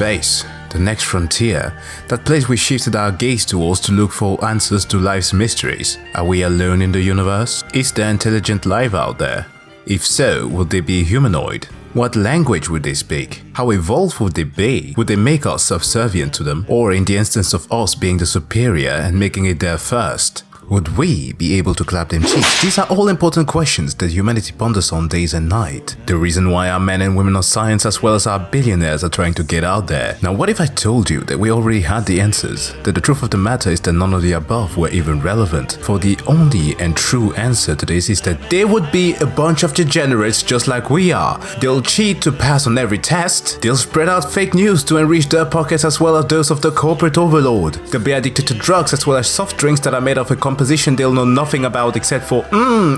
Space, the next frontier, that place we shifted our gaze towards to look for answers to life's mysteries. Are we alone in the universe? Is there intelligent life out there? If so, would they be humanoid? What language would they speak? How evolved would they be? Would they make us subservient to them? Or in the instance of us being the superior and making it there first, would we be able to clap them cheeks? These are all important questions that humanity ponders on days and night. The reason why our men and women of science as well as our billionaires are trying to get out there. Now what if I told you that we already had the answers? That the truth of the matter is that none of the above were even relevant. For the only and true answer to this is that there would be a bunch of degenerates just like we are. They'll cheat to pass on every test. They'll spread out fake news to enrich their pockets as well as those of the corporate overlord. They'll be addicted to drugs as well as soft drinks that are made of a composition they'll know nothing about except for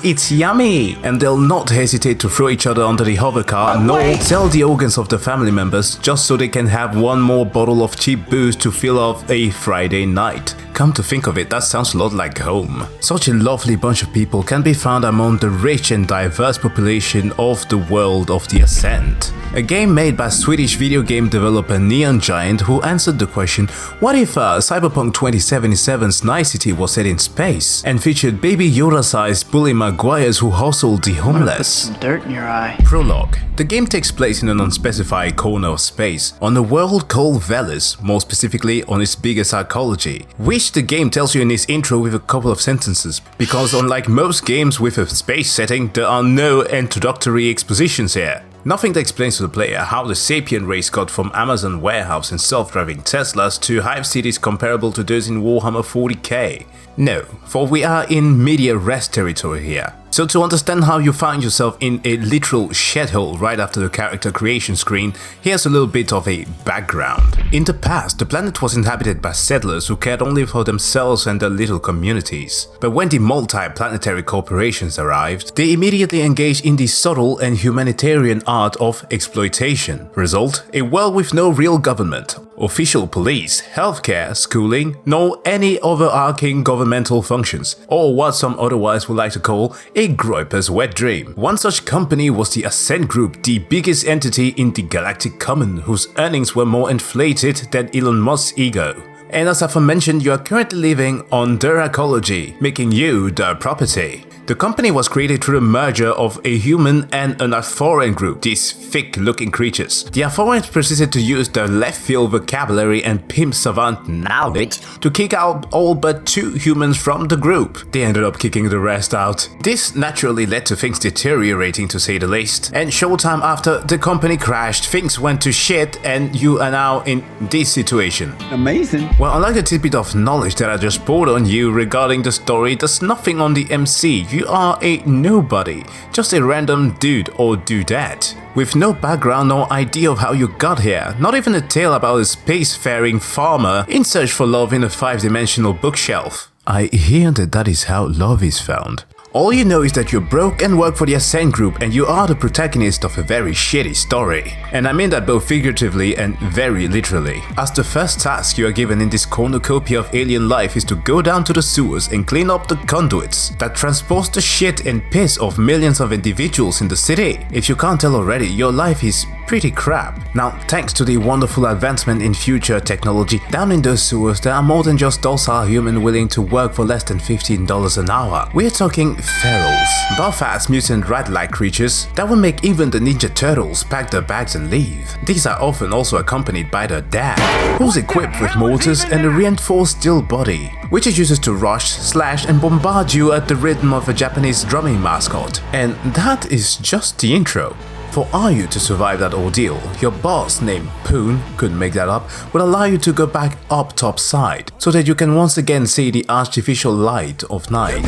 it's yummy, and they'll not hesitate to throw each other under the hover car nor sell the organs of their family members just so they can have one more bottle of cheap booze to fill off a Friday night. Come to think of it, that sounds a lot like home. Such a lovely bunch of people can be found among the rich and diverse population of the world of the Ascent, a game made by Swedish video game developer Neon Giant, who answered the question, what if Cyberpunk 2077's Night City was set in space and featured Baby Yoda-sized Bully Maguires who hustled the homeless? Some dirt in your eye. Prologue. The game takes place in an unspecified corner of space, on a world called Velis, more specifically on its biggest archaeology, which the game tells you in its intro with a couple of sentences, because unlike most games with a space setting, there are no introductory expositions here. Nothing that explains to the player how the sapient race got from Amazon warehouse and self-driving Teslas to hive cities comparable to those in Warhammer 40k. No, for we are in media res territory here. So to understand how you find yourself in a literal shithole right after the character creation screen, here's a little bit of a background. In the past, the planet was inhabited by settlers who cared only for themselves and their little communities. But when the multi-planetary corporations arrived, they immediately engaged in the subtle and humanitarian art of exploitation. Result, a world with no real government, official police, healthcare, schooling, nor any overarching governmental functions, or what some otherwise would like to call a groiper's wet dream. One such company was the Ascent Group, the biggest entity in the galactic common, whose earnings were more inflated than Elon Musk's ego. And as aforementioned, you are currently living on their ecology, making you their property. The company was created through the merger of a human and an Arthurian group, these thick-looking creatures. The Arthurians persisted to use their left-field vocabulary and pimp savant knowledge to kick out all but 2 humans from the group. They ended up kicking the rest out. This naturally led to things deteriorating, to say the least. And short time after the company crashed, things went to shit and you are now in this situation. Amazing. Well, unlike the tidbit of knowledge that I just poured on you regarding the story, there's nothing on the MC. You are a nobody, just a random dude or dudette, with no background or idea of how you got here, not even a tale about a spacefaring farmer in search for love in a 5-dimensional bookshelf. I hear that is how love is found. All you know is that you're broke and work for the Ascent Group and you are the protagonist of a very shitty story. And I mean that both figuratively and very literally, as the first task you are given in this cornucopia of alien life is to go down to the sewers and clean up the conduits that transport the shit and piss of millions of individuals in the city. If you can't tell already, your life is pretty crap. Now, thanks to the wonderful advancement in future technology, down in those sewers there are more than just docile humans willing to work for less than $15 an hour. We're talking ferals, buff-ass mutant rat-like creatures that will make even the Ninja Turtles pack their bags and leave. These are often also accompanied by their dad, who's equipped with mortars and a reinforced steel body, which is used to rush, slash and bombard you at the rhythm of a Japanese drumming mascot. And that is just the intro. For Ayu to survive that ordeal, your boss named Poon, couldn't make that up, would allow you to go back up top side, so that you can once again see the artificial light of night.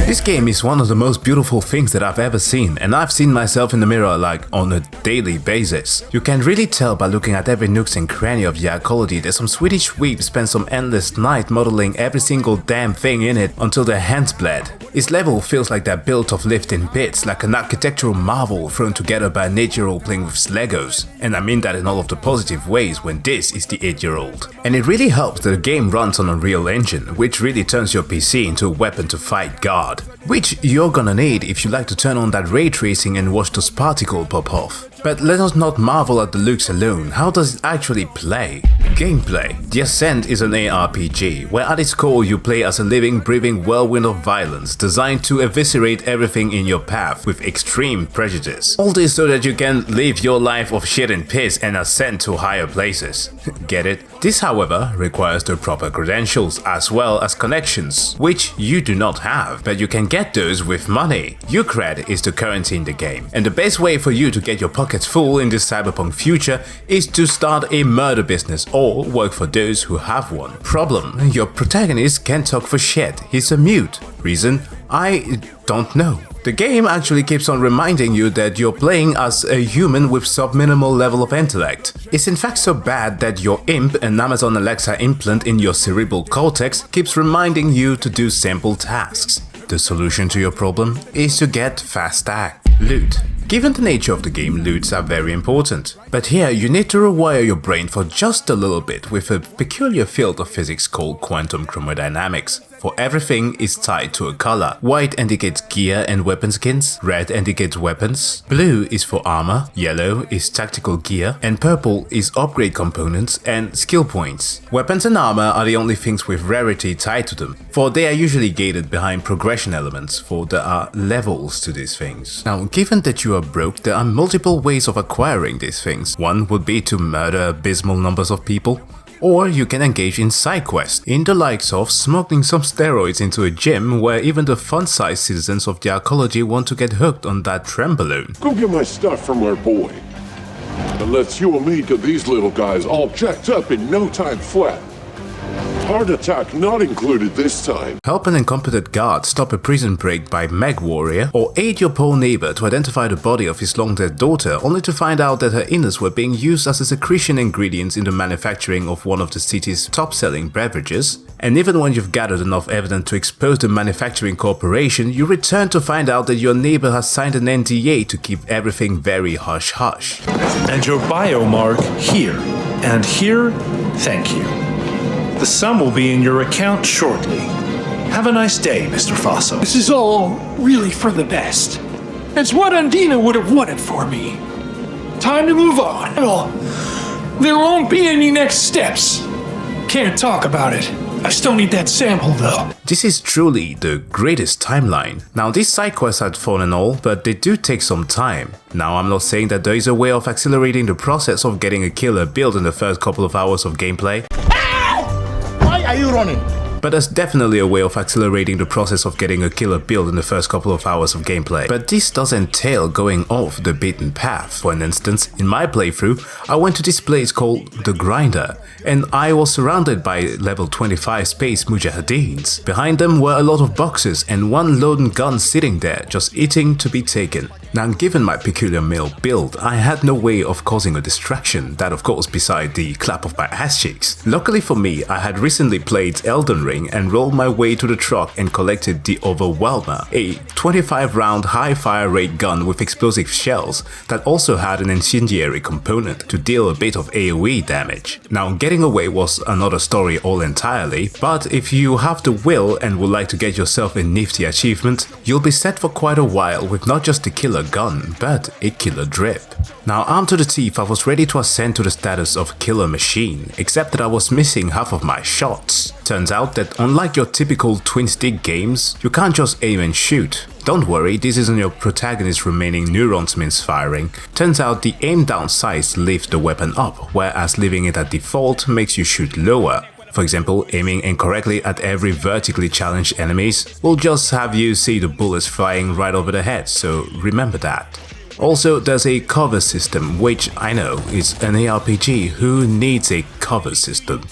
This game is one of the most beautiful things that I've ever seen, and I've seen myself in the mirror like on a daily basis. You can really tell by looking at every nooks and cranny of the arcology that some Swedish weeb spent some endless night modeling every single damn thing in it until their hands bled. Its level feels like they're built of lifting bits, like an architectural marvel thrown together by an 8-year-old playing with Legos. And I mean that in all of the positive ways when this is the 8-year-old. And it really helps that the game runs on a real engine, which really turns your PC into a weapon to fight God. Which you're gonna need if you like to turn on that ray tracing and watch those particles pop off. But let us not marvel at the looks alone, how does it actually play? Gameplay. The Ascent is an ARPG, where at its core you play as a living, breathing whirlwind of violence, designed to eviscerate everything in your path with extreme prejudice. All this so that you can live your life of shit and piss and ascend to higher places. Get it? This, however, requires the proper credentials as well as connections, which you do not have, but you can get those with money. Your cred is the currency in the game, and the best way for you to get your pockets full in this cyberpunk future is to start a murder business or work for those who have one. Problem: your protagonist can't talk for shit, he's a mute. Reason? I don't know. The game actually keeps on reminding you that you're playing as a human with sub-minimal level of intellect. It's in fact so bad that your imp, an Amazon Alexa implant in your cerebral cortex, keeps reminding you to do simple tasks. The solution to your problem is to get fast stack. Loot. Given the nature of the game, loots are very important. But here you need to rewire your brain for just a little bit with a peculiar field of physics called quantum chromodynamics. For everything is tied to a color. White indicates gear and weapon skins, red indicates weapons, blue is for armor, yellow is tactical gear, and purple is upgrade components and skill points. Weapons and armor are the only things with rarity tied to them, for they are usually gated behind progression elements, for there are levels to these things. Now, given that you are broke, there are multiple ways of acquiring these things. One would be to murder abysmal numbers of people. Or you can engage in side quests, in the likes of smuggling some steroids into a gym where even the fun-sized citizens of the arcology want to get hooked on that trembalone. Go get my stuff from our boy. And let's you and me get these little guys all jacked up in no time flat. Heart attack not included this time. Help an incompetent guard stop a prison break by Meg Warrior, or aid your poor neighbor to identify the body of his long-dead daughter only to find out that her innards were being used as a secretion ingredients in the manufacturing of one of the city's top-selling beverages. And even when you've gathered enough evidence to expose the manufacturing corporation, you return to find out that your neighbor has signed an NDA to keep everything very hush-hush. And your biomark here. And here, thank you. The sum will be in your account shortly. Have a nice day, Mr. Fosso. This is all really for the best. It's what Undina would have wanted for me. Time to move on. Well, there won't be any next steps. Can't talk about it. I still need that sample though. This is truly the greatest timeline. Now, these side quests are fun and all, but they do take some time. Now, I'm not saying that there is a way of accelerating the process of getting a killer build in the first couple of hours of gameplay. Why are you running? But there's definitely a way of accelerating the process of getting a killer build in the first couple of hours of gameplay. But this does entail going off the beaten path. For an instance, in my playthrough, I went to this place called The Grinder, and I was surrounded by level 25 space mujahideens. Behind them were a lot of boxes and one loading gun sitting there, just eating to be taken. Now, given my peculiar male build, I had no way of causing a distraction, that of course beside the clap of my ass cheeks. Luckily for me, I had recently played Elden Ring and rolled my way to the truck and collected the Overwhelmer, a 25-round high-fire rate gun with explosive shells that also had an incendiary component to deal a bit of AoE damage. Now, getting away was another story all entirely, but if you have the will and would like to get yourself a nifty achievement, you'll be set for quite a while with not just a killer gun, but a killer drip. Now, armed to the teeth, I was ready to ascend to the status of killer machine, except that I was missing half of my shots. Turns out that unlike your typical twin-stick games, you can't just aim and shoot. Don't worry, this isn't your protagonist's remaining neurons misfiring. Turns out the aim down sights lift the weapon up, whereas leaving it at default makes you shoot lower. For example, aiming incorrectly at every vertically challenged enemies will just have you see the bullets flying right over the head, so remember that. Also, there's a cover system, which I know is an ARPG. Who needs a cover system?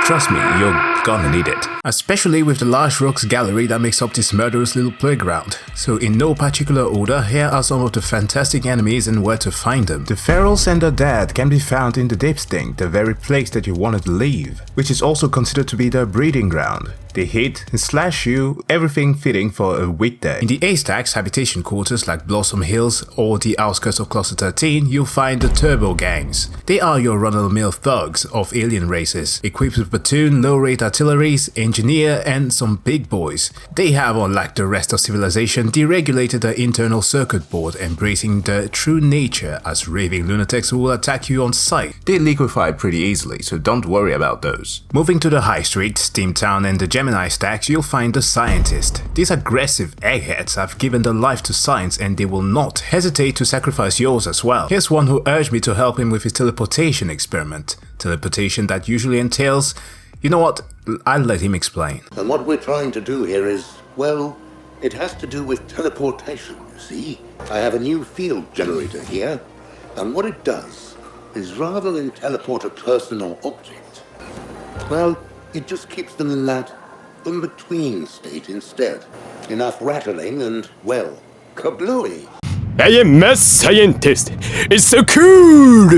Trust me, you're gonna need it. especially with the large rocks gallery that makes up this murderous little playground. So in no particular order, here are some of the fantastic enemies and where to find them. The ferals and the dead can be found in the dipsting, the very place that you wanted to leave, which is also considered to be their breeding ground. They hit and slash you, everything fitting for a weekday. In the A-Stacks habitation quarters like Blossom Hills or the outskirts of Cluster 13, you'll find the Turbo Gangs. They are your run-of-the-mill thugs of alien races, equipped with platoon, low-rate artilleries, engineer and some big boys. They have, unlike the rest of civilization, deregulated the internal circuit board, embracing the true nature as raving lunatics who will attack you on sight. They liquefy pretty easily, so don't worry about those. Moving to the High Street, Steamtown and the Gemini stacks, you'll find the Scientist. These aggressive eggheads have given their life to science and they will not hesitate to sacrifice yours as well. Here's one who urged me to help him with his teleportation experiment. Teleportation that usually entails... You know what? I'll let him explain. And what we're trying to do here is, well, it has to do with teleportation, you see. I have a new field generator here, and what it does is rather than teleport a person or object, well, it just keeps them in that in-between state instead. Enough rattling and, well, kablooey. I am Mass Scientist. It's so cool.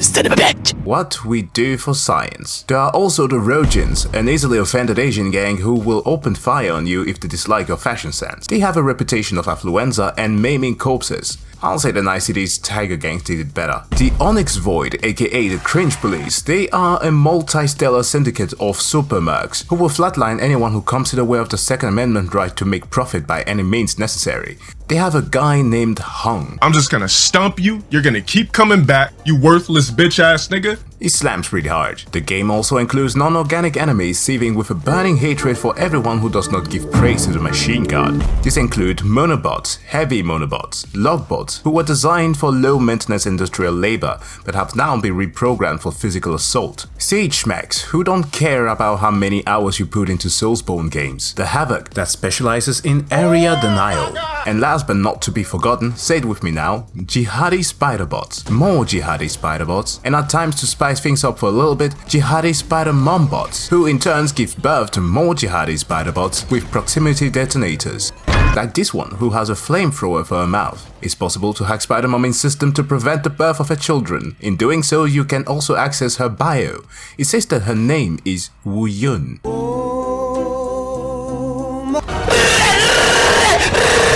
Son of a bitch. What we do for science. There are also the Rogins, an easily offended Asian gang who will open fire on you if they dislike your fashion sense. They have a reputation of affluenza and maiming corpses. I'll say the Niceties Tiger Gangs did it better. The Onyx Void, aka the Cringe Police, they are a multi-stellar syndicate of super mercs who will flatline anyone who comes in the way of the Second Amendment right to make profit by any means necessary. They have a guy named Hung. I'm just gonna stomp you, you're gonna keep coming back, you worthless bitch ass nigga. He slams pretty hard. The game also includes non-organic enemies seething with a burning hatred for everyone who does not give praise to the machine god. These include monobots, heavy monobots, lovebots, who were designed for low-maintenance industrial labor but have now been reprogrammed for physical assault. Siege schmecks, who don't care about how many hours you put into Soulsborne games. The Havoc, that specializes in area denial. And last but not to be forgotten, say it with me now, jihadi spiderbots. More jihadi spiderbots, and at times to spice things up for a little bit, jihadi spider mombots, who in turns give birth to more jihadi spiderbots with proximity detonators. Like this one, who has a flamethrower for her mouth. It's possible to hack Spider Mommy's system to prevent the birth of her children. In doing so, you can also access her bio. It says that her name is Wu Yun.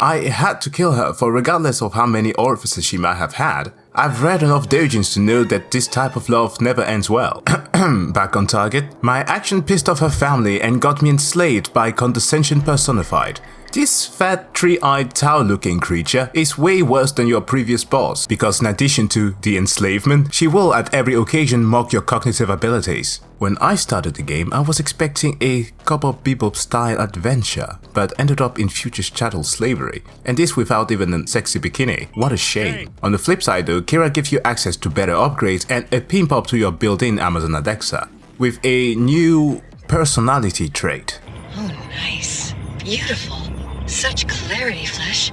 I had to kill her, for regardless of how many orifices she might have had, I've read enough doujins to know that this type of love never ends well. Back on target, my action pissed off her family and got me enslaved by condescension personified. This fat, three-eyed, Tau-looking creature is way worse than your previous boss, because in addition to the enslavement, she will at every occasion mock your cognitive abilities. When I started the game, I was expecting a Cowboy Bebop style adventure, but ended up in future chattel slavery, and this without even a sexy bikini. What a shame. On the flip side though, Kira gives you access to better upgrades and a pimp up to your built-in Amazon Alexa, with a new personality trait. Oh, nice. Beautiful. Such clarity, Flesh.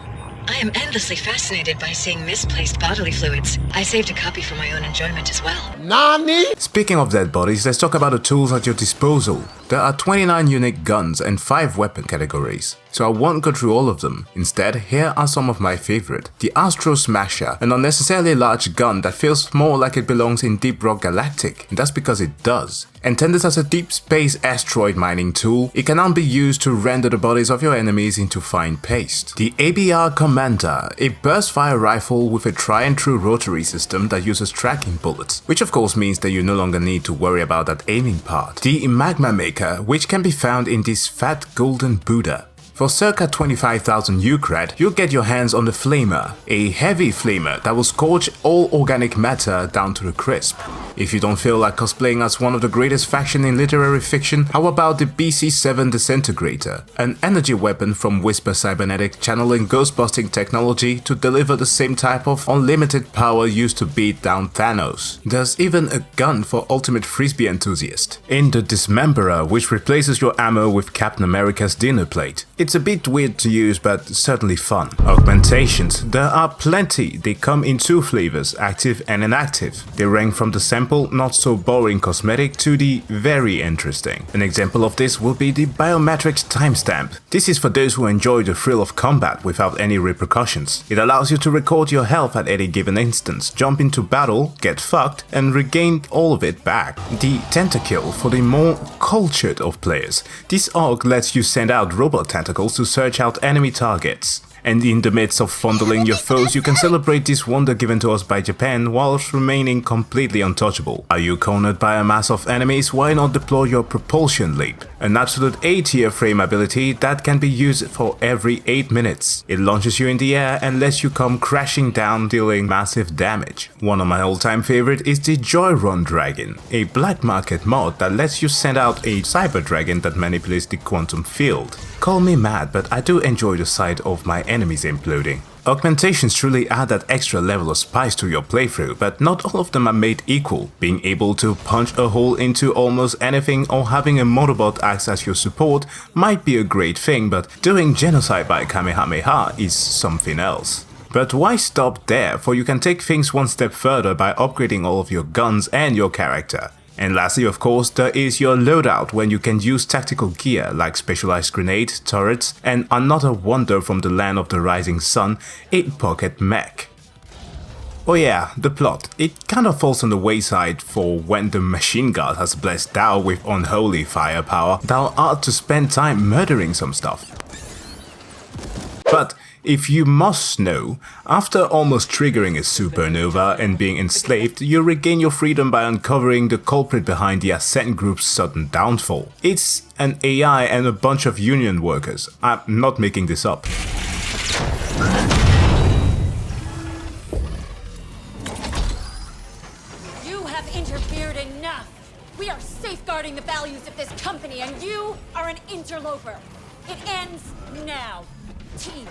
I am endlessly fascinated by seeing misplaced bodily fluids. I saved a copy for my own enjoyment as well. Nani? Speaking of dead bodies, let's talk about the tools at your disposal. There are 29 unique guns and 5 weapon categories, so I won't go through all of them. Instead, here are some of my favorite. The Astro Smasher, an unnecessarily large gun that feels more like it belongs in Deep Rock Galactic, and that's because it does. Intended as a deep space asteroid mining tool, it can now be used to render the bodies of your enemies into fine paste. The ABR Commander, a burst fire rifle with a tri-and-true rotary system that uses tracking bullets, which of course means that you no longer need to worry about that aiming part. The Magma Maker, which can be found in this fat golden Buddha. For circa 25,000 Ukrat, you'll get your hands on the Flamer, a heavy flamer that will scorch all organic matter down to the crisp. If you don't feel like cosplaying as one of the greatest faction in literary fiction, how about the BC-7 Disintegrator, an energy weapon from Whisper Cybernetic channeling ghost-busting technology to deliver the same type of unlimited power used to beat down Thanos. There's even a gun for ultimate frisbee enthusiast, in the Dismemberer, which replaces your ammo with Captain America's dinner plate. It It's a bit weird to use, but certainly fun. Augmentations. There are plenty. They come in two flavors, active and inactive. They rank from the simple, not so boring cosmetic to the very interesting. An example of this will be the biometrics timestamp. This is for those who enjoy the thrill of combat without any repercussions. It allows you to record your health at any given instance, jump into battle, get fucked, and regain all of it back. The tentacle for the more cultured of players. This aug lets you send out robot tentacles to search out enemy targets. And in the midst of fondling your foes, you can celebrate this wonder given to us by Japan whilst remaining completely untouchable. Are you cornered by a mass of enemies? Why not deploy your propulsion leap? An absolute A-tier frame ability that can be used for every 8 minutes. It launches you in the air and lets you come crashing down, dealing massive damage. One of my all-time favorite is the Joyrun Dragon, a black market mod that lets you send out a cyber dragon that manipulates the quantum field. Call me mad, but I do enjoy the sight of my enemies imploding. Augmentations truly add that extra level of spice to your playthrough, but not all of them are made equal. Being able to punch a hole into almost anything or having a motorbot act as your support might be a great thing, but doing genocide by Kamehameha is something else. But why stop there, for you can take things one step further by upgrading all of your guns and your character. And lastly, of course, there is your loadout, when you can use tactical gear like specialized grenades, turrets, and another wonder from the land of the rising sun, a pocket mech. Oh yeah, the plot. It kinda falls on the wayside, for when the machine god has blessed thou with unholy firepower, thou art to spend time murdering some stuff. But if you must know, after almost triggering a supernova and being enslaved, you regain your freedom by uncovering the culprit behind the Ascent group's sudden downfall. It's an AI and a bunch of union workers. I'm not making this up. You have interfered enough! We are safeguarding the values of this company and you are an interloper! It ends now! Team,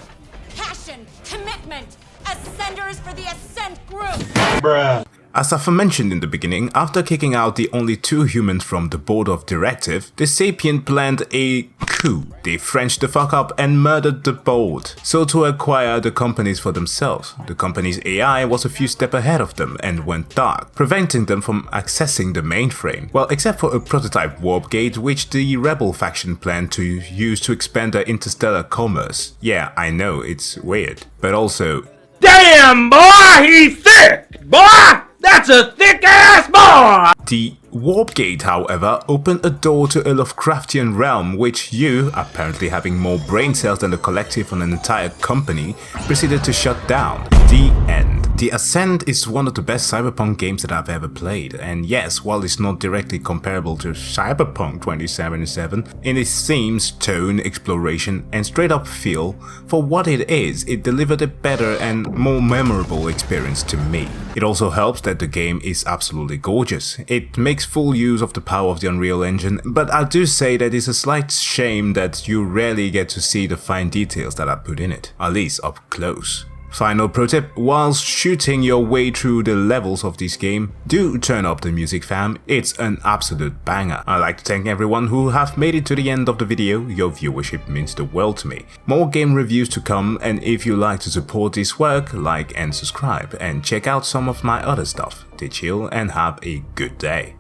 passion, commitment, ascenders for the Ascent group! Bruh. As I've mentioned in the beginning, after kicking out the only 2 humans from the board of directive, the Sapient planned a coup. They Frenched the fuck up and murdered the board, so to acquire the companies for themselves. The company's AI was a few steps ahead of them and went dark, preventing them from accessing the mainframe. Well, except for a prototype warp gate which the rebel faction planned to use to expand their interstellar commerce. Yeah, I know, it's weird, but also... Damn, boy, he's thick! Boy! That's a thick-ass boy! The warp gate, however, opened a door to a Lovecraftian realm which you, apparently having more brain cells than the collective on an entire company, proceeded to shut down. The end. The Ascent is one of the best cyberpunk games that I've ever played, and yes, while it's not directly comparable to Cyberpunk 2077, in its themes, tone, exploration, and straight up feel, for what it is, it delivered a better and more memorable experience to me. It also helps that the game is absolutely gorgeous. It makes full use of the power of the Unreal Engine, but I do say that it's a slight shame that you rarely get to see the fine details that are put in it, at least up close. Final pro tip, whilst shooting your way through the levels of this game, do turn up the music fam, it's an absolute banger. I'd like to thank everyone who have made it to the end of the video, your viewership means the world to me. More game reviews to come, and if you like to support this work, like and subscribe, and check out some of my other stuff. Stay chill and have a good day.